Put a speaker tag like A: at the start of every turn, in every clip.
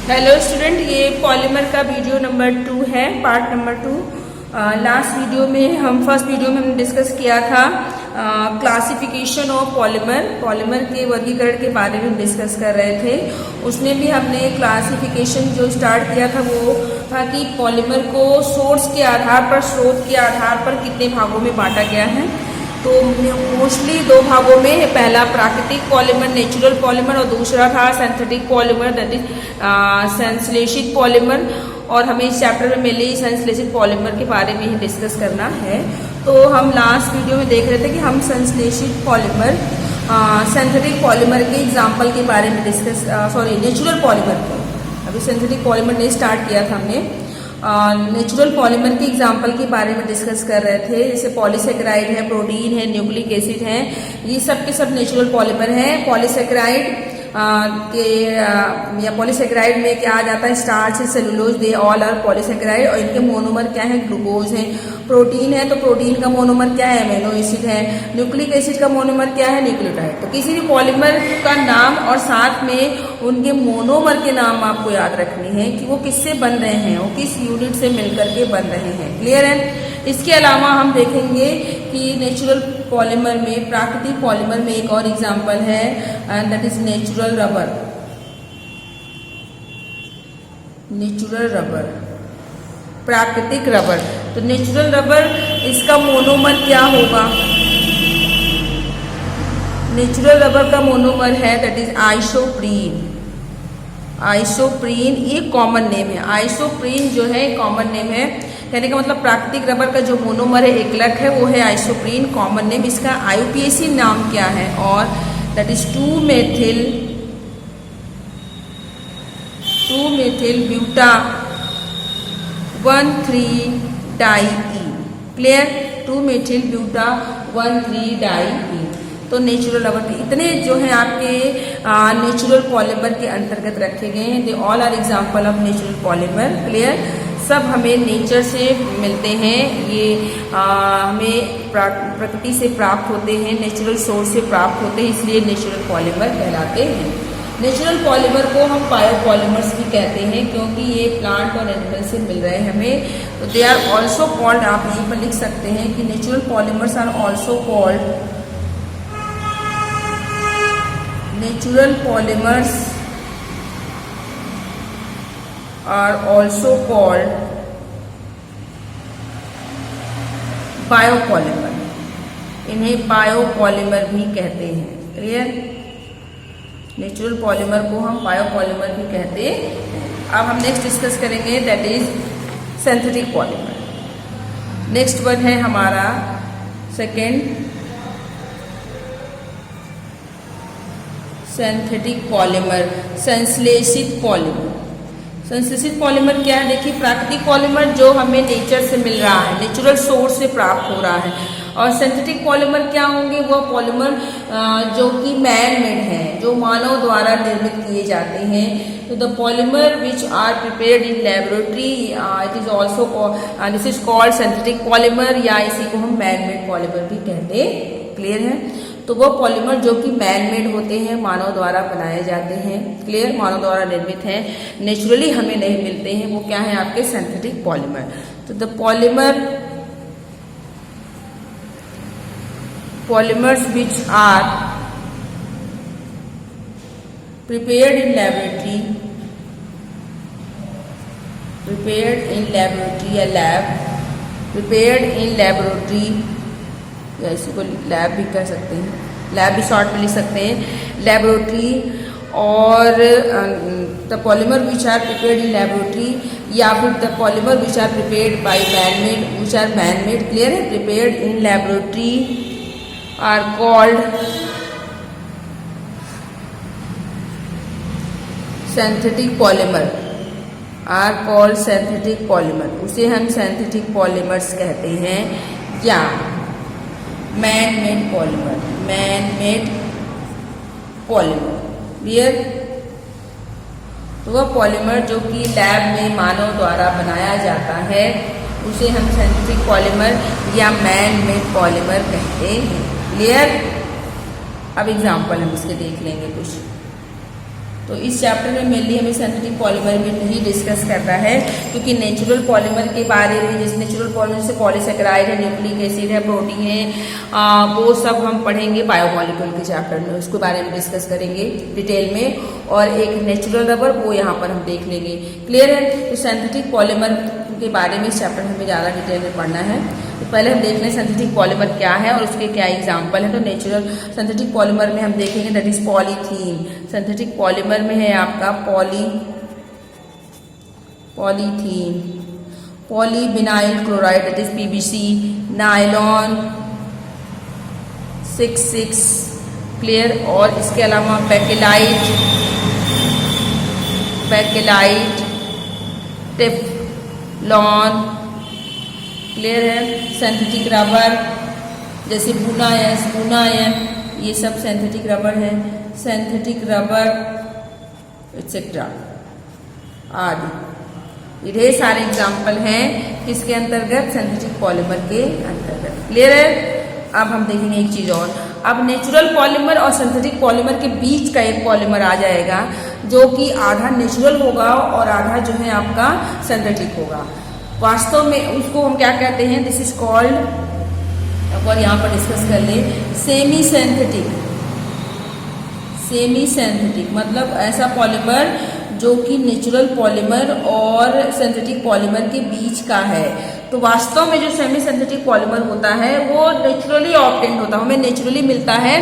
A: Hello student, ये polymer का video number 2 है, पार्ट नंबर 2। लास्ट वीडियो में फर्स्ट वीडियो में हमने डिस्कस किया था क्लासिफिकेशन ऑफ पॉलीमर के वर्गीकरण के बारे में डिस्कस कर रहे थे। उसमें भी हमने क्लासिफिकेशन जो स्टार्ट किया था वो था कि पॉलीमर को सोर्स के आधार पर, स्रोत के आधार पर कितने भागों में बांटा गया है। तो मोस्टली दो भागों में, पहला प्राकृतिक पॉलीमर नेचुरल पॉलीमर और दूसरा था सिंथेटिक पॉलीमर दैट इज संश्लेषित पॉलीमर। और हमें इस चैप्टर में मेनली संश्लेषित पॉलीमर के बारे में ही डिस्कस करना है। तो हम लास्ट वीडियो में देख रहे थे कि हम संश्लेषित पॉलीमर सिंथेटिक पॉलीमर के एग्जाम्पल के बारे में नेचुरल पॉलीमर को, अभी सिंथेटिक पॉलीमर ने स्टार्ट किया था हमने। नेचुरल पॉलीमर के एग्जाम्पल के बारे में डिस्कस कर रहे थे, जैसे पॉलीसेकेराइड है, प्रोटीन है, न्यूक्लिक एसिड है, ये सब के सब नेचुरल पॉलीमर हैं। पॉलीसेकेराइड या पॉलीसेकेराइड में क्या आ जाता है, स्टार्च है, cellulose, they all are polysaccharide. और इनके मोनोमर क्या है, ग्लूकोज है। प्रोटीन है तो प्रोटीन का मोनोमर क्या है, अमीनो एसिड है। न्यूक्लिक एसिड का मोनोमर क्या है, न्यूक्लियोटाइड। तो किसी भी पॉलीमर का नाम और साथ में उनके मोनोमर के नाम आपको याद रखने हैं कि वो किससे बन रहे हैं, वो किस यूनिट से मिलकर के बन रहे हैं। क्लियर है। इसके अलावा हम देखेंगे कि नेचुरल पॉलीमर में, प्राकृतिक पॉलीमर में एक और एग्जाम्पल है and that is natural rubber. Natural rubber, प्राकृतिक रबर। तो नेचुरल रबर, इसका मोनोमर क्या होगा, नेचुरल रबर का मोनोमर है दैट इज आइसोप्रीन। आइसोप्रीन ये कॉमन नेम है। आइसोप्रीन जो है कॉमन नेम है, कहने का मतलब प्राकृतिक रबर का जो मोनोमर है एकलक है वो है आइसोप्रीन, कॉमन नेम। इसका आईयूपीएसी नाम क्या है, और that is 2-मेथिल buta 1,3-डाई-ई। Clear. 2-मेथिल buta 1,3-डाई-ई। तो नेचुरल रबर के इतने जो है आपके नेचुरल पॉलीमर के अंतर्गत रखे गए हैं। They all are example of natural polymer. Clear. सब हमें नेचर से मिलते हैं, ये हमें प्रकृति से प्राप्त होते हैं, नेचुरल सोर्स से प्राप्त होते हैं, इसलिए नेचुरल पॉलीमर कहलाते हैं। नेचुरल पॉलीमर को हम बायोपॉलीमर्स भी कहते हैं क्योंकि ये प्लांट और एनिमल से मिल रहे हैं हमें। तो दे आर ऑल्सो कॉल्ड, आप यहीं पर लिख सकते हैं कि natural polymers are also called, natural polymers are also called biopolymer. इन्हें बायोपॉलीमर भी कहते हैं। क्लियर। नेचुरल पॉलीमर को हम बायोपॉलीमर भी कहते हैं। अब हम नेक्स्ट डिस्कस करेंगे that is synthetic polymer. Next word है हमारा सेकेंड, सिंथेटिक पॉलीमर, संश्लेषित पॉलीमर। संश्लेषित पॉलीमर क्या है, देखिए प्राकृतिक पॉलीमर जो हमें नेचर से मिल रहा है, नेचुरल सोर्स से प्राप्त हो रहा है। और सिंथेटिक पॉलीमर क्या होंगे, वो पॉलीमर जो कि मैन मेड हैं, जो मानव द्वारा निर्मित किए जाते हैं। तो the polymer which are prepared in laboratory it is also this is called synthetic polymer, या इसी को हम मैन मेड पॉलीमर भी कहते हैं। क्लियर है। तो वो पॉलीमर जो कि मैन मेड होते हैं, मानव द्वारा बनाए जाते हैं। क्लियर। मानव द्वारा निर्मित हैं, नेचुरली हमें नहीं मिलते हैं, वो क्या है आपके सिंथेटिक पॉलीमर। तो the polymers which are prepared in laboratory, या लैब, प्रिपेयर्ड इन लेबोरेटरी, या इसी को लैब भी कह सकते हैं, लैब भी शॉर्ट में लिख सकते हैं, लेबोरेटरी। और the polymer which are prepared in laboratory, या फिर the polymer which are prepared by man made, which are man made. Clear है। Prepared in laboratory are called synthetic polymer, are called synthetic polymer. उसे हम synthetic polymers कहते हैं, या man made polymer, man made polymer. Clear. तो वह polymer जो कि लैब में मानव द्वारा बनाया जाता है उसे हम सिंथेटिक पॉलीमर या मैन मेड पॉलीमर कहते हैं। क्लियर। अब एग्जाम्पल हम इसके देख लेंगे कुछ। तो इस चैप्टर में मेनली हमें सिंथेटिक पॉलीमर में ही डिस्कस करना है, क्योंकि नेचुरल पॉलीमर के बारे में, जैसे नेचुरल पॉलीमर जैसे पॉलीसेकेराइड है, न्यूक्लिक एसिड है, प्रोटीन है, वो सब हम पढ़ेंगे बायोमॉलिक्यूल के चैप्टर में, उसके बारे में डिस्कस करेंगे डिटेल में। और एक नेचुरल रबर वो यहाँ पर हम देख लेंगे। क्लियर है? तो सिंथेटिक पॉलीमर के बारे में इस चैप्टर में हमें ज़्यादा डिटेल में पढ़ना है। तो पहले हम देख लें सिंथेटिक पॉलीमर क्या है और उसके क्या एग्जाम्पल है। तो नेचुरल सिंथेटिक पॉलीमर में हम देखेंगे that is polythene. Synthetic polymer में है आपका polythene, polyvinyl chloride that is PVC, nylon 6,6। Clear? और इसके अलावा बैकेलाइट, टेफ्लॉन। क्लियर है? सिंथेटिक रबर जैसे बुनायन, ये सब सिंथेटिक रबर है, सिंथेटिक रबर एक्सेट्रा आदि। ये ढेर सारे एग्जाम्पल हैं किसके अंतर्गत? सिंथेटिक पॉलीमर के अंतर्गत। क्लियर है? अब हम देखेंगे एक चीज और। अब नेचुरल पॉलीमर और सिंथेटिक पॉलीमर के बीच का एक पॉलीमर आ जाएगा जो कि आधा नेचुरल होगा और आधा जो है आपका सिंथेटिक होगा। वास्तव में उसको हम क्या कहते हैं? दिस इज कॉल्ड, और यहाँ पर डिस्कस कर ले, सेमी सिंथेटिक मतलब ऐसा पॉलीमर जो कि नेचुरल पॉलीमर और सिंथेटिक पॉलीमर के बीच का है। तो वास्तव में जो सेमी सिंथेटिक पॉलीमर होता है वो नेचुरली ऑब्टेन्ड होता है, हमें नेचुरली मिलता है।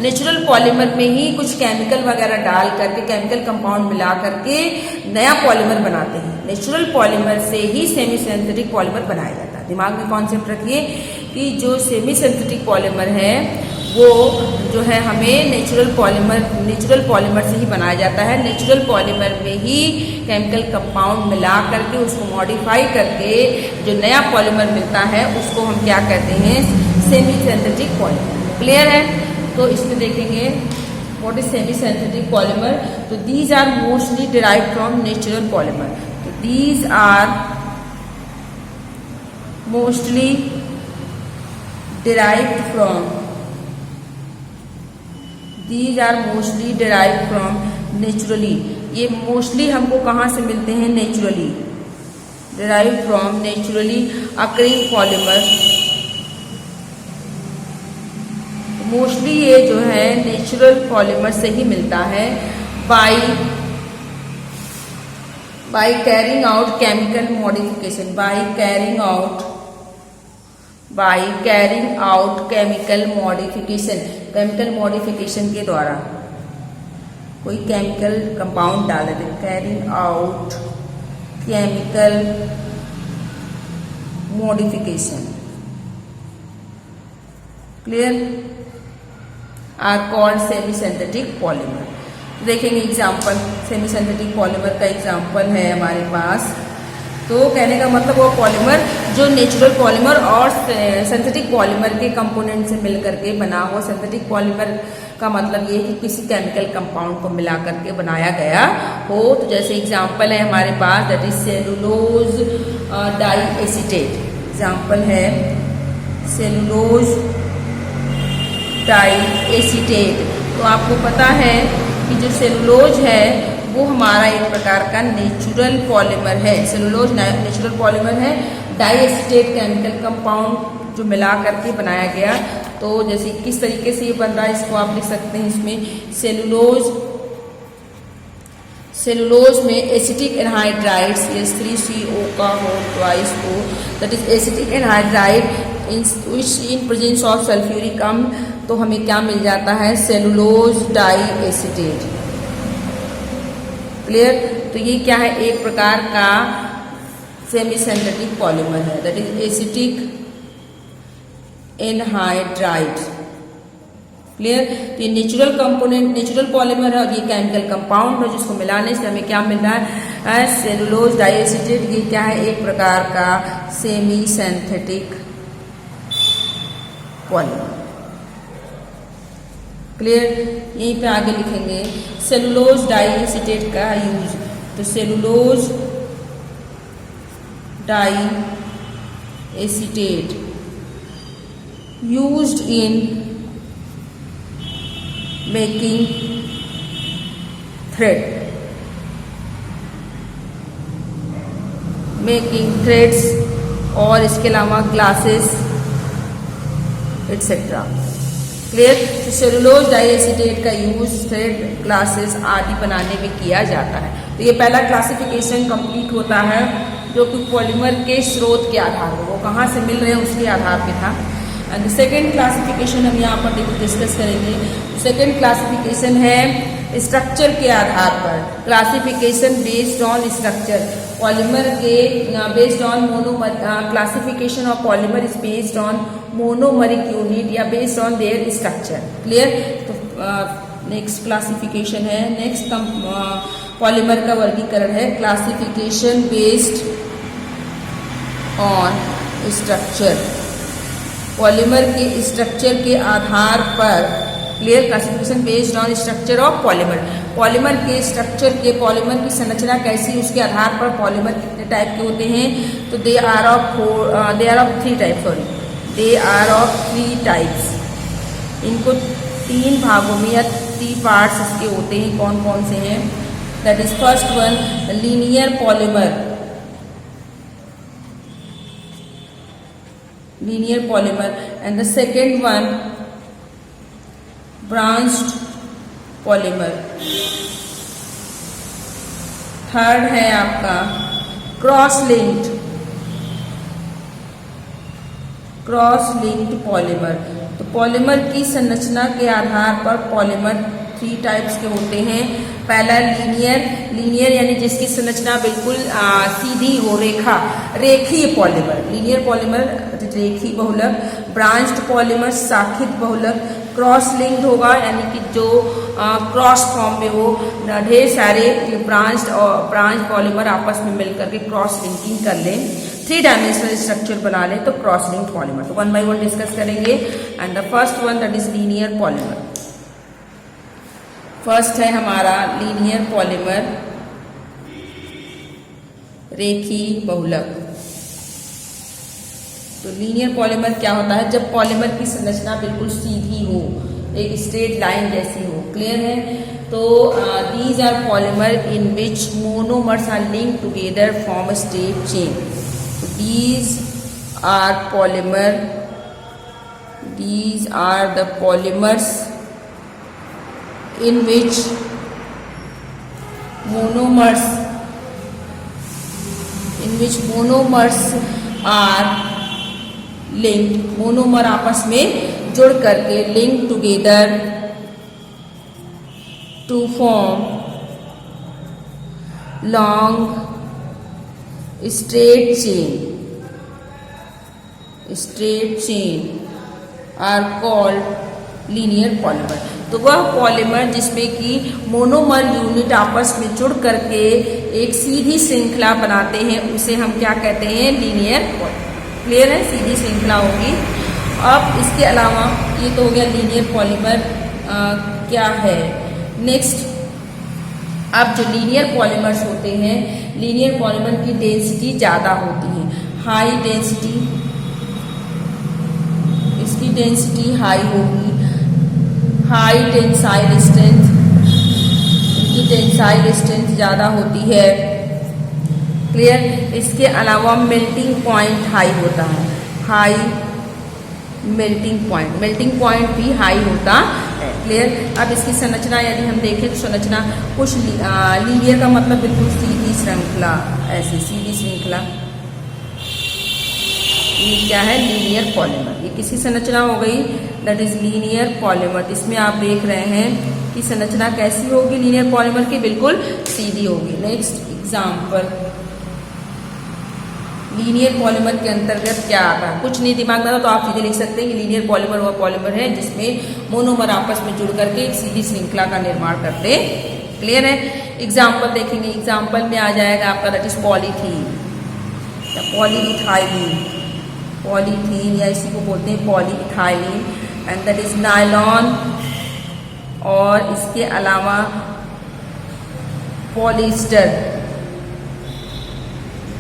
A: नेचुरल पॉलीमर में ही कुछ केमिकल वगैरह डाल करके, केमिकल कंपाउंड मिला करके नया पॉलीमर बनाते हैं। नेचुरल पॉलीमर से ही सेमी सिंथेटिक पॉलीमर बनाया जाता है। दिमाग में कॉन्सेप्ट रखिए कि जो सेमी सिंथेटिक पॉलीमर है वो जो है हमें नेचुरल पॉलीमर से ही बनाया जाता है। नेचुरल पॉलीमर में ही केमिकल कंपाउंड मिला करके उसको मॉडिफाई करके जो नया पॉलीमर मिलता है उसको हम क्या कहते हैं? Semi synthetic polymer. क्लियर है? तो इसमें देखेंगे what is semi synthetic polymer. तो these are mostly derived from natural polymer. तो these are mostly derived from naturally. ये मोस्टली हमको कहाँ से मिलते हैं? Naturally, derived from naturally occurring polymer. Mostly ये जो है नेचुरल पॉलीमर से ही मिलता है by carrying out chemical modification, by carrying out chemical modification के द्वारा कोई केमिकल कंपाउंड डाल देते, carrying out chemical modification. Clear? Are called semi synthetic polymer. देखेंगे एग्जाम्पल, सेमी सिंथेटिक पॉलीमर का एग्जाम्पल है हमारे पास। तो कहने का मतलब वो पॉलीमर जो नेचुरल पॉलीमर और सिंथेटिक पॉलीमर के कंपोनेंट से मिल करके बना हो। सिंथेटिक पॉलीमर का मतलब ये कि किसी केमिकल कंपाउंड को मिला करके बनाया गया हो। तो जैसे एग्जाम्पल है हमारे पास दैट इज सेलुलोज डाइएसीटेट। एग्जाम्पल है सेलुलोज डाइएसीटेट। तो आपको पता है कि जो सेलुलोज है वो हमारा एक प्रकार का नेचुरल पॉलीमर है। सेलुलोज नेचुरल पॉलीमर है, डाइएसीटेट केमिकल कंपाउंड जो मिला करके बनाया गया। तो जैसे किस तरीके से ये बन रहा है इसको आप लिख सकते हैं इसमें सेलुलोज में एसिटिक एनहाइड्राइड्स, ये 3CO का हो ट्वाइस हो, that is acetic anhydride in presence of sulphuric अम्ल। तो हमें क्या मिल जाता है? सेलुलोज डाइएसीटेट। क्लियर? तो ये क्या है? एक प्रकार का सेमी सिंथेटिक पॉलीमर है, that is acetic anhydride. Clear? तो ये नेचुरल कंपोनेंट, नेचुरल पॉलीमर है और ये केमिकल कंपाउंड है जिसको मिलाने से हमें क्या मिल रहा है? सेलुलोज डाइएसीटेट। ये क्या है? एक प्रकार का सेमी सिंथेटिक पॉलीमर। क्लियर? यहीं पे आगे लिखेंगे सेलुलोज डाइएसीटेट का यूज। तो cellulose diacetate used in making thread, making threads, और इसके अलावा ग्लासेस एक्सेट्रा। क्लियर। तो सेलुलोज डाइएसिटेट का यूज थ्रेड, ग्लासेस आदि बनाने में किया जाता है। तो ये पहला क्लासिफिकेशन कंप्लीट होता है जो कि पॉलीमर के स्रोत के आधार पर, वो कहाँ से मिल रहे हैं उसके आधार पे था। एंड सेकेंड क्लासिफिकेशन हम यहाँ पर डिस्कस करेंगे। सेकेंड क्लासिफिकेशन है स्ट्रक्चर के आधार पर, classification based on structure. Polymer के based on monomer, classification of polymer is based on monomeric unit या based on their structure. Clear. तो नेक्स्ट क्लासिफिकेशन है, नेक्स्ट पॉलीमर का वर्गीकरण है classification based on structure. Polymer के स्ट्रक्चर के आधार पर, clear, classification based on structure of polymer. Polymer के स्ट्रक्चर के, पॉलीमर की संरचना कैसी, उसके आधार पर पॉलीमर कितने टाइप के होते हैं। तो they are of three type, they are of three types. इनको तीन भागों में या 3 पार्ट्स इसके होते हैं। कौन कौन से हैं? That is first one linear polymer, linear polymer, and the second one branched polymer. Third है आपका क्रॉस लिंक्ड पॉलीमर। तो पॉलीमर की संरचना के आधार पर पॉलीमर 3 टाइप्स के होते हैं। पहला लीनियर यानी जिसकी संरचना बिल्कुल सीधी हो, रेखीय पॉलीमर, लीनियर पॉलीमर रेखीय बहुलक। ब्रांच्ड पॉलीमर शाखित बहुलक। क्रॉस लिंक्ड होगा यानी कि जो क्रॉस फॉर्म में हो, ढेर सारे ब्रांच पॉलीमर आपस में मिलकर के क्रॉस लिंकिंग कर लें, 3 डायमेंशनल स्ट्रक्चर बना लें, तो क्रॉस लिंक्ड पॉलीमर। तो 1 बाय 1 डिस्कस करेंगे। And the first one that is linear polymer. First है हमारा लीनियर पॉलीमर, रेखीय बहुलक। तो लीनियर पॉलीमर क्या होता है? जब पॉलीमर की संरचना बिल्कुल सीधी हो, एक स्ट्रेट लाइन जैसी हो। क्लियर है। तो these are polymer in which monomers are linked together form straight chain. तो these are the polymers in which monomers are linked, monomer आपस में जुड़ करके link together to form long straight chain are called linear polymer. तो वह polymer जिसमें कि monomer unit आपस में जुड़ करके एक सीधी श्रृंखला बनाते हैं, उसे हम क्या कहते हैं? Linear polymer. क्लियर है, सीधी श्रृंखला होगी। अब इसके अलावा ये तो हो गया लीनियर पॉलीमर क्या है। नेक्स्ट, अब जो लीनियर पॉलीमर्स होते हैं, लीनियर पॉलीमर की डेंसिटी ज़्यादा होती है, हाई डेंसिटी, इसकी डेंसिटी हाई होगी। हाई टेंसाइल स्ट्रेंथ, इनकी टेंसाइल स्ट्रेंथ ज़्यादा होती है। क्लियर। इसके अलावा मेल्टिंग पॉइंट हाई होता है, हाई मेल्टिंग पॉइंट भी हाई होता है। क्लियर। अब इसकी संरचना यदि हम देखें तो संरचना कुछ लीनियर का मतलब बिल्कुल सीधी श्रृंखला, ऐसी सीधी श्रृंखला, ये क्या है? Linear polymer. ये किसी संरचना हो गई, दैट इज लीनियर पॉलीमर। इसमें आप देख रहे हैं कि संरचना कैसी होगी लीनियर पॉलीमर की? बिल्कुल सीधी होगी। नेक्स्ट एग्जाम्पल, लीनियर पॉलीमर के अंतर्गत क्या आता है? कुछ नहीं दिमाग में आता तो आप सीधे लिख सकते हैं कि लीनियर पॉलीमर वह पॉलीमर है जिसमें मोनोमर आपस में जुड़ करके एक सीधी श्रृंखला का निर्माण करते हैं। क्लियर है। एग्जाम्पल देखेंगे, एग्जाम्पल में आ जाएगा आपका दैट इज पॉलीथीन या पॉलीथीन या इसी को बोलते हैं polyethylene, and that is nylon. और इसके अलावा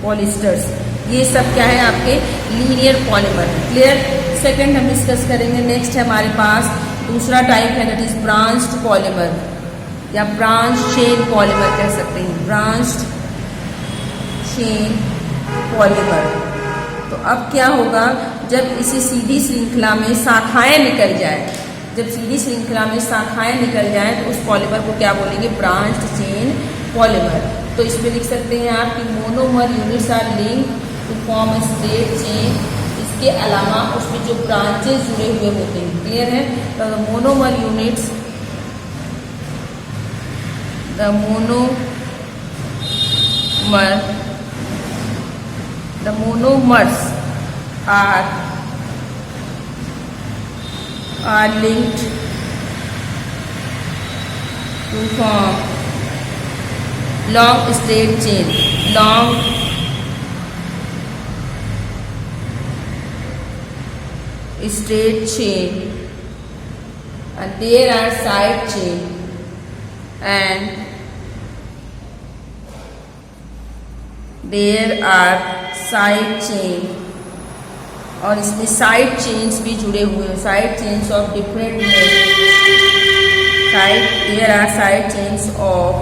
A: पॉलिस्टर्स, ये सब क्या है? आपके लीनियर पॉलीमर। क्लियर। सेकंड हम डिस्कस करेंगे। नेक्स्ट है हमारे पास दूसरा टाइप है दैट इज ब्रांच्ड पॉलीमर या ब्रांच चेन पॉलीमर कह सकते हैं, ब्रांच चेन पॉलीमर। तो अब क्या होगा, जब इसी सीधी श्रृंखला में शाखाएं निकल जाए, जब सीधी श्रृंखला में शाखाएं निकल जाए तो उस पॉलीमर को क्या बोलेंगे, ब्रांच चेन पॉलीमर। तो इसमें लिख सकते हैं आप कि monomer units are link to form straight chain. इसके अलावा उसमें जो ब्रांचेस जुड़े हुए होते हैं, क्लियर है। तो monomer units, the monomers are linked to form long straight chain, long straight chain, and there are side chain and there are side chain, और इसमें साइड चेन्स भी जुड़े हुए हैं, side chains of different length, there are side chains of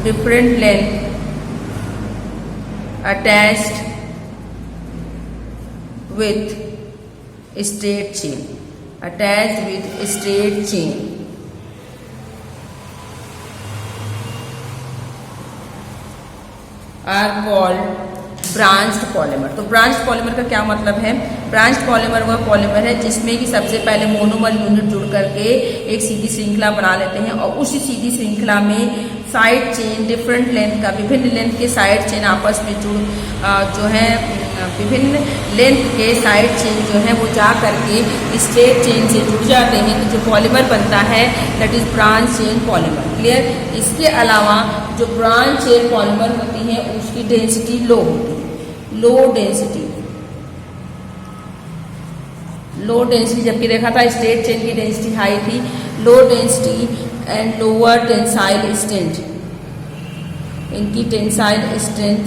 A: different length attached with straight chain, attached with straight chain. Are called branched polymer. तो branched polymer का क्या मतलब है, ब्रांच्ड पॉलीमर वह पॉलीमर है जिसमें कि सबसे पहले मोनोमर यूनिट जुड़ करके एक सीधी श्रृंखला बना लेते हैं, और उसी सीधी श्रृंखला में साइड चेन डिफरेंट लेंथ का, विभिन्न लेंथ के साइड चेन आपस में जो है विभिन्न लेंथ के साइड चेन जो है वो जा करके स्ट्रेट चेन से जुड़ जाते हैं, तो जो पॉलीमर बनता है that is branch chain polymer, clear. इसके अलावा जो ब्रांच चेन पॉलीमर होती है उसकी डेंसिटी लो होती है, लो डेंसिटी, जबकि देखा था स्ट्रेट चेन की डेंसिटी हाई थी। Low density and lower tensile strength, इनकी टेंसाइल स्ट्रेंथ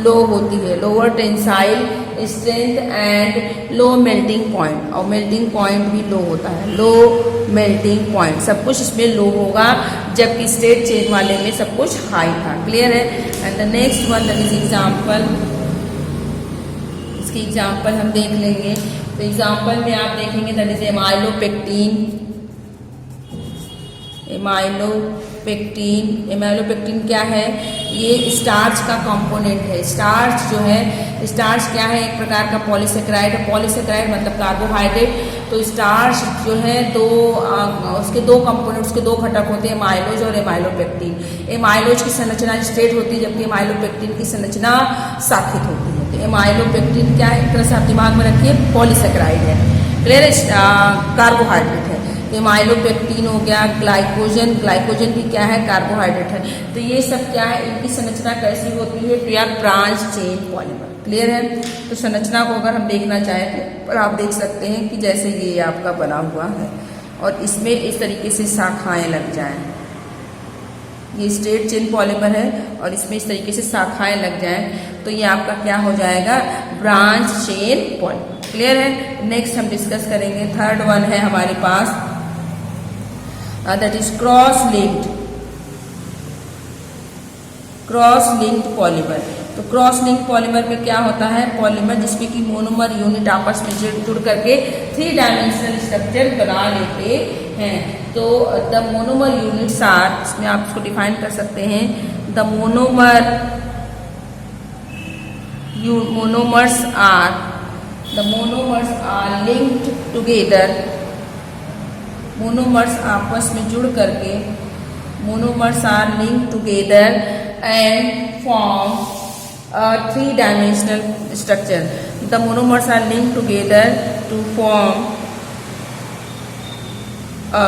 A: लो होती है, lower tensile strength and low melting point, और मेल्टिंग पॉइंट भी लो होता है, लो मेल्टिंग पॉइंट, सब कुछ इसमें लो होगा, जबकि स्ट्रेट चेन वाले में सब कुछ हाई था, क्लियर है। And the next one that is example, इसकी एग्जाम्पल हम देख लेंगे। तो एग्जाम्पल में आप देखेंगे दैट इज एमाइलोपेक्टिन। एमाइलोपेक्टिन क्या है, ये स्टार्च का कंपोनेंट है। स्टार्च जो है, स्टार्च क्या है, एक प्रकार का पॉलीसेकेराइड है, पॉलीसेकेराइड मतलब कार्बोहाइड्रेट। तो स्टार्च जो है उसके दो कंपोनेंट, उसके दो घटक होते हैं, एमाइलोज और एमाइलोपेक्टिन। एमाइलोज की संरचना स्ट्रेट होती है, जबकि एमाइलोपेक्टिन की संरचना शाखित होती है। तो एमाइलोपेक्टिन क्या है, एक तरह से आप दिमाग में रखिए पॉलीसेकेराइड है, क्लियर, कार्बोहाइड्रेट है। एमाइलोपेक्टिन हो गया, ग्लाइकोजन भी क्या है, कार्बोहाइड्रेट है। तो ये सब क्या है, इनकी संरचना कैसी होती है, तो यार ब्रांच चेन पॉलीमर, क्लियर है। तो संरचना को अगर हम देखना चाहें तो आप देख सकते हैं कि जैसे ये आपका बना हुआ है और इसमें इस तरीके से शाखाएं लग जाएं, ये स्ट्रेट चेन पॉलीमर है और इसमें इस तरीके से शाखाएं लग जाएं, तो ये आपका क्या हो जाएगा, ब्रांच चेन पॉलीमर, क्लियर है। नेक्स्ट हम डिस्कस करेंगे, थर्ड वन है हमारे पास that is cross linked polymer. तो क्रॉस लिंक पॉलीमर में क्या होता है, पॉलीमर जिसमें कि मोनोमर यूनिट आपस में जुड़ करके 3 डायमेंशनल स्ट्रक्चर बना लेते हैं। तो द मोनोमर यूनिट्स आर, इसमें आप इसको डिफाइन कर सकते हैं, the monomers are linked together, monomers आपस में जुड़ करके, monomers are linked together and form a 3-dimensional structure. The monomers are linked together to form a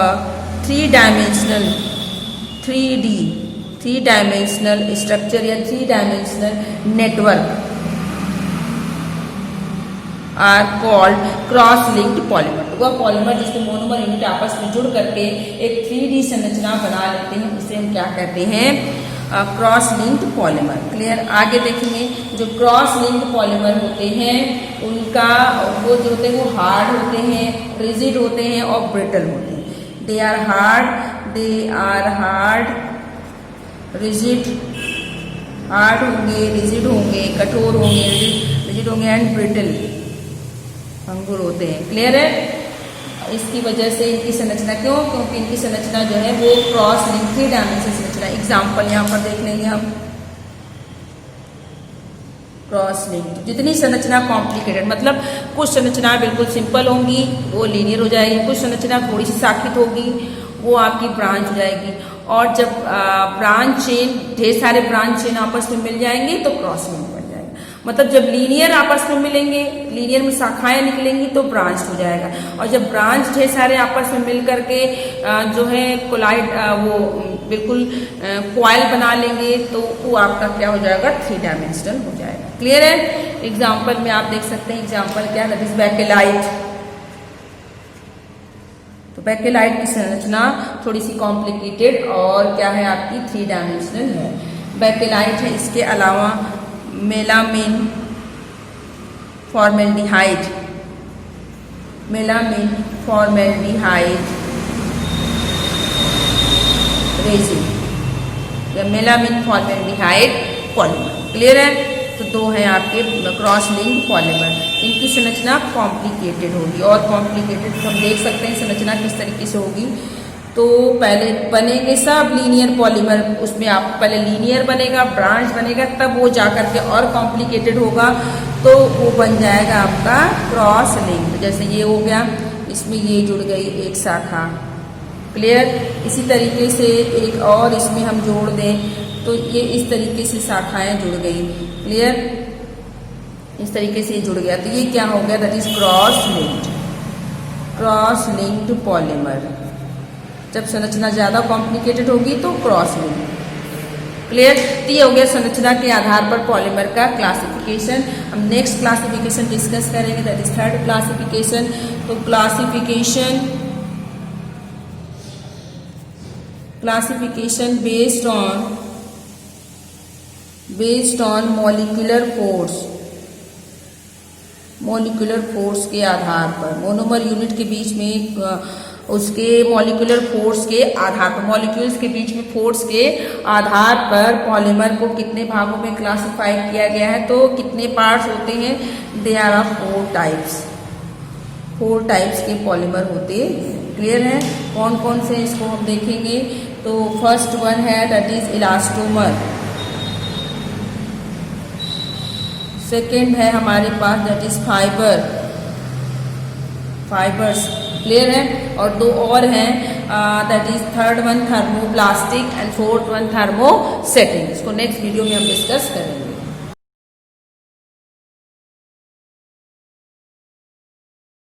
A: 3-dimensional 3D structure या 3-dimensional network are called cross-linked polymer. वह polymer जिसके monomer unit आपस में जुड़ करके एक 3D संरचना बना लेते हैं, उसे हम क्या कहते हैं, क्रॉस लिंक्ड पॉलीमर। क्लियर। आगे देखेंगे जो क्रॉस लिंक्ड पॉलीमर होते हैं उनका वो जो होते हैं वो हार्ड होते हैं, रिजिड होते हैं और ब्रिटल होते हैं। They are hard, rigid, hard होंगे, रिजिड होंगे, कठोर होंगे, रिजिड होंगे एंड ब्रिटल, अंगुर होते हैं। क्लियर है। इसकी वजह से इनकी संरचना क्यों, क्योंकि इनकी संरचना जो है वो क्रॉस लिंक 3 डायमेंशन संरचना। एग्जाम्पल यहाँ पर देख लेंगे हम। क्रॉस लिंक जितनी संरचना कॉम्प्लिकेटेड, मतलब कुछ संरचना बिल्कुल सिंपल होंगी वो लीनियर हो जाएगी, कुछ संरचना थोड़ी सी शाखित होगी वो आपकी ब्रांच हो जाएगी। और जब ब्रांच चेन, ढेर सारे ब्रांच चेन आपस में मिल जाएंगे तो क्रॉस लिंक बन जाएगा। मतलब जब लीनियर आपस में मिलेंगे, लीनियर में शाखाएं निकलेंगी तो ब्रांच हो जाएगा। और जब ब्रांच ढेर सारे आपस में मिल करके जो है कोलाइड, वो बिल्कुल क्वाइल बना लेंगे तो वो आपका क्या हो जाएगा, 3 डायमेंशनल हो जाएगा। क्लियर है। एग्जाम्पल में आप देख सकते हैं, एग्जाम्पल क्या है, दैट इज बेकेलाइट। तो बेकेलाइट की संरचना थोड़ी सी कॉम्प्लिकेटेड और क्या है आपकी 3 डायमेंशनल है। बेकेलाइट है। इसके अलावा melamine, formaldehyde, melamine, formaldehyde resin या मेलामिन फॉर्मेल्डिहाइड पॉलीमर। क्लियर है। तो 2 हैं आपके क्रॉस लिंक पॉलीमर। इनकी संरचना कॉम्प्लिकेटेड होगी और कॉम्प्लिकेटेड हम देख सकते हैं संरचना किस तरीके से होगी। तो पहले बनेंगे सब लीनियर पॉलीमर, उसमें आप पहले लीनियर बनेगा, ब्रांच बनेगा, तब वो जाकर के और कॉम्प्लिकेटेड होगा तो वो बन जाएगा आपका क्रॉस लिंक। जैसे ये हो गया, इसमें ये जुड़ गई एक शाखा। क्लियर। इसी तरीके से एक और इसमें हम जोड़ दें तो ये इस तरीके से शाखाएं जुड़ गई। क्लियर। इस तरीके से जुड़ गया तो ये क्या हो गया, that is cross linked, cross linked polymer. जब संरचना ज्यादा कॉम्प्लिकेटेड होगी तो क्रॉस लिंक। क्लियर। तो ये हो गया संरचना के आधार पर पॉलीमर का क्लासिफिकेशन। हम नेक्स्ट क्लासिफिकेशन डिस्कस करेंगे, दैट इज 3rd क्लासिफिकेशन। तो classification based on molecular force के आधार पर, मोनोमर यूनिट के बीच में उसके मॉलिक्यूलर फोर्स के आधार पर, मॉलिक्यूल्स के बीच में फोर्स के आधार पर पॉलीमर को कितने भागों में क्लासिफाई किया गया है। तो कितने पार्ट्स होते हैं, दे आर ऑफ 4 टाइप्स के पॉलीमर होते हैं। क्लियर है। कौन कौन से इसको हम देखेंगे। तो फर्स्ट वन है दैट इज इलास्टोमर। सेकेंड है हमारे पास दैट इज फाइबर्स। क्लियर है। और 2 और हैं, that is 3rd one thermoplastic and 4th one thermosetting. इसको नेक्स्ट वीडियो में हम डिस्कस करेंगे।